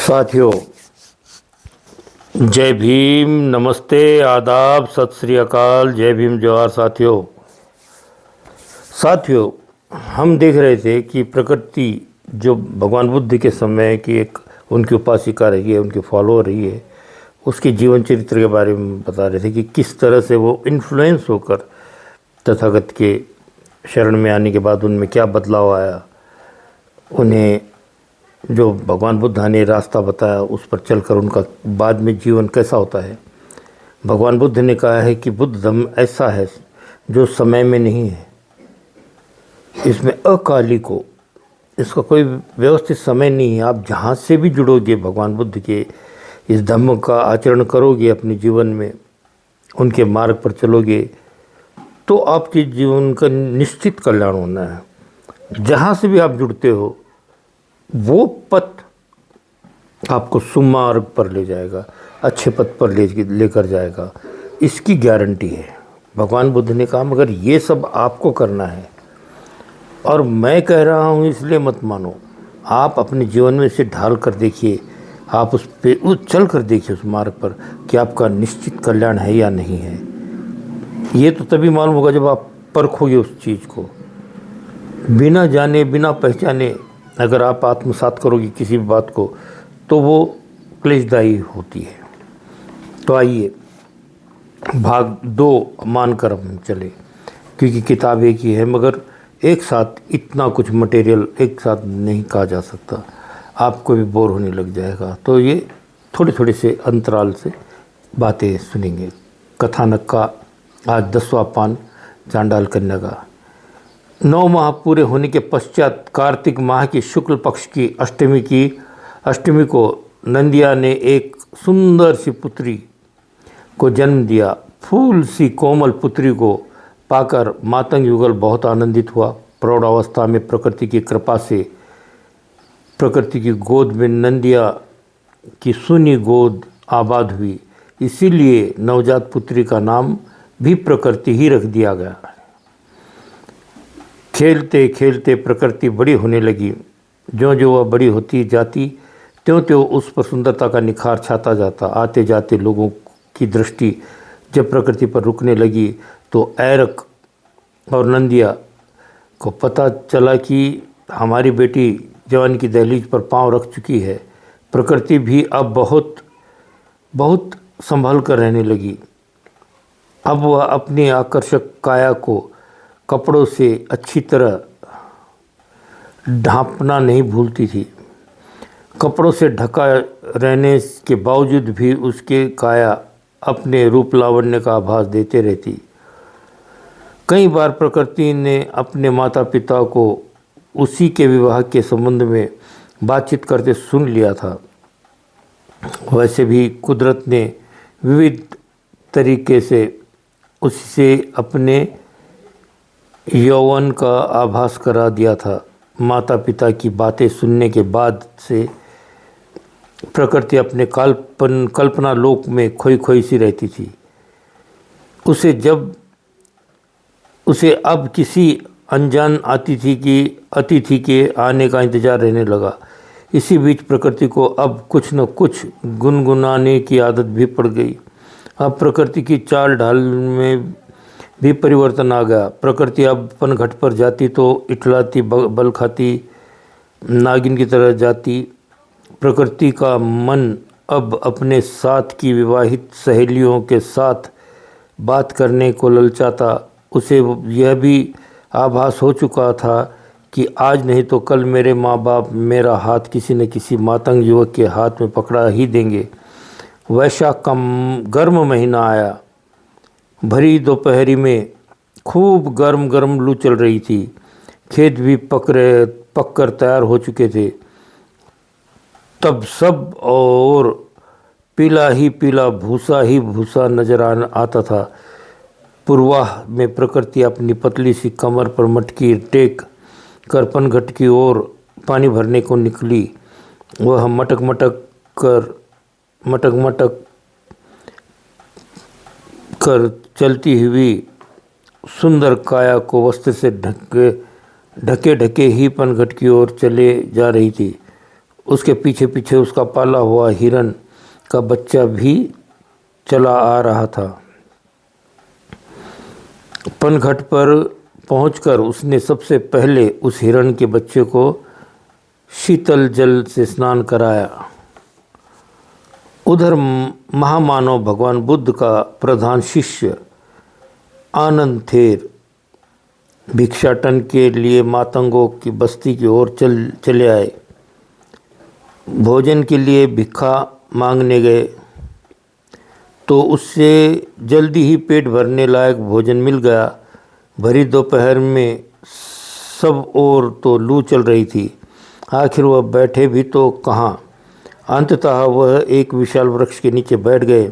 साथियों, जय भीम, नमस्ते, आदाब, सत श्री अकाल, जय भीम, जोहार। साथियों, हम देख रहे थे कि प्रकृति जो भगवान बुद्ध के समय की एक उनकी उपासिका रही है, उनकी फॉलोअर रही है, उसके जीवन चरित्र के बारे में बता रहे थे कि किस तरह से वो इन्फ्लुएंस होकर तथागत के शरण में आने के बाद उनमें क्या बदलाव आया। उन्हें जो भगवान बुद्ध ने रास्ता बताया उस पर चलकर उनका बाद में जीवन कैसा होता है। भगवान बुद्ध ने कहा है कि बुद्ध धम्म ऐसा है जो समय में नहीं है, इसमें अकालिक हो, इसका कोई व्यवस्थित समय नहीं है। आप जहाँ से भी जुड़ोगे भगवान बुद्ध के इस धम्म का आचरण करोगे, अपने जीवन में उनके मार्ग पर चलोगे, तो आपके जीवन का निश्चित कल्याण होना है। जहाँ से भी आप जुड़ते हो वो पथ आपको सुमार्ग पर ले जाएगा, अच्छे पथ पर लेकर जाएगा, इसकी गारंटी है। भगवान बुद्ध ने कहा मगर ये सब आपको करना है, और मैं कह रहा हूँ इसलिए मत मानो। आप अपने जीवन में इसे ढाल कर देखिए, आप उस पे चल कर देखिए उस मार्ग पर कि आपका निश्चित कल्याण है या नहीं है। ये तो तभी मालूम होगा जब आप परखोगे उस चीज़ को। बिना जाने बिना पहचाने अगर आप आत्मसात करोगे किसी भी बात को तो वो क्लेशदायी होती है। तो आइए भाग 2 मानकर हम चले, क्योंकि किताब एक ही है मगर एक साथ इतना कुछ मटेरियल एक साथ नहीं कहा जा सकता, आपको भी बोर होने लग जाएगा। तो ये थोड़े थोड़े से अंतराल से बातें सुनेंगे। कथानक का आज 10वां पान, चांडाल कन्या का। 9 माह पूरे होने के पश्चात कार्तिक माह की शुक्ल पक्ष की अष्टमी को नंदिया ने एक सुंदर सी पुत्री को जन्म दिया। फूल सी कोमल पुत्री को पाकर मातंग युगल बहुत आनंदित हुआ। प्रौढ़ावस्था में प्रकृति की कृपा से प्रकृति की गोद में नंदिया की सुनी गोद आबाद हुई, इसीलिए नवजात पुत्री का नाम भी प्रकृति ही रख दिया गया। खेलते खेलते प्रकृति बड़ी होने लगी। ज्यों ज्यों वह बड़ी होती जाती त्यों त्यों उस पर सुंदरता का निखार छाता जाता। आते जाते लोगों की दृष्टि जब प्रकृति पर रुकने लगी तो ऐरक और नंदिया को पता चला कि हमारी बेटी जवानी की दहलीज पर पांव रख चुकी है। प्रकृति भी अब बहुत बहुत संभल कर रहने लगी। अब वह अपनी आकर्षक काया को कपड़ों से अच्छी तरह ढांपना नहीं भूलती थी। कपड़ों से ढका रहने के बावजूद भी उसके काया अपने रूप लावण्य का आभास देते रहती। कई बार प्रकृति ने अपने माता पिता को उसी के विवाह के संबंध में बातचीत करते सुन लिया था। वैसे भी कुदरत ने विविध तरीके से उससे अपने यौवन का आभास करा दिया था। माता पिता की बातें सुनने के बाद से प्रकृति अपने कल्पना लोक में खोई खोई सी रहती थी। उसे अब किसी अनजान अतिथि के आने का इंतजार रहने लगा। इसी बीच प्रकृति को अब कुछ न कुछ गुनगुनाने की आदत भी पड़ गई। अब प्रकृति की चाल ढाल में भी परिवर्तन आ गया। प्रकृति अब अपन घट पर जाती तो इठलाती बल खाती नागिन की तरह जाती। प्रकृति का मन अब अपने साथ की विवाहित सहेलियों के साथ बात करने को ललचाता। उसे यह भी आभास हो चुका था कि आज नहीं तो कल मेरे माँ बाप मेरा हाथ किसी न किसी मातंग युवक के हाथ में पकड़ा ही देंगे। वैशाख का गर्म महीना आया। भरी दोपहरी में खूब गर्म गर्म लू चल रही थी। खेत भी पककर तैयार हो चुके थे। तब सब और पीला ही पीला, भूसा ही भूसा नजर आता था। पूर्वाह में प्रकृति अपनी पतली सी कमर पर मटकी टेक कर पनघट की ओर पानी भरने को निकली। वह मटक कर चलती हुई सुंदर काया को वस्त्र से ढके ही पनघट की ओर चले जा रही थी। उसके पीछे पीछे उसका पाला हुआ हिरन का बच्चा भी चला आ रहा था। पनघट पर पहुंचकर उसने सबसे पहले उस हिरण के बच्चे को शीतल जल से स्नान कराया। उधर महामानव भगवान बुद्ध का प्रधान शिष्य आनंद थेर भिक्षाटन के लिए मातंगों की बस्ती की ओर चले आए। भोजन के लिए भिक्षा मांगने गए तो उससे जल्दी ही पेट भरने लायक भोजन मिल गया। भरी दोपहर में सब ओर तो लू चल रही थी, आखिर वह बैठे भी तो कहाँ। अंततः वह एक विशाल वृक्ष के नीचे बैठ गए।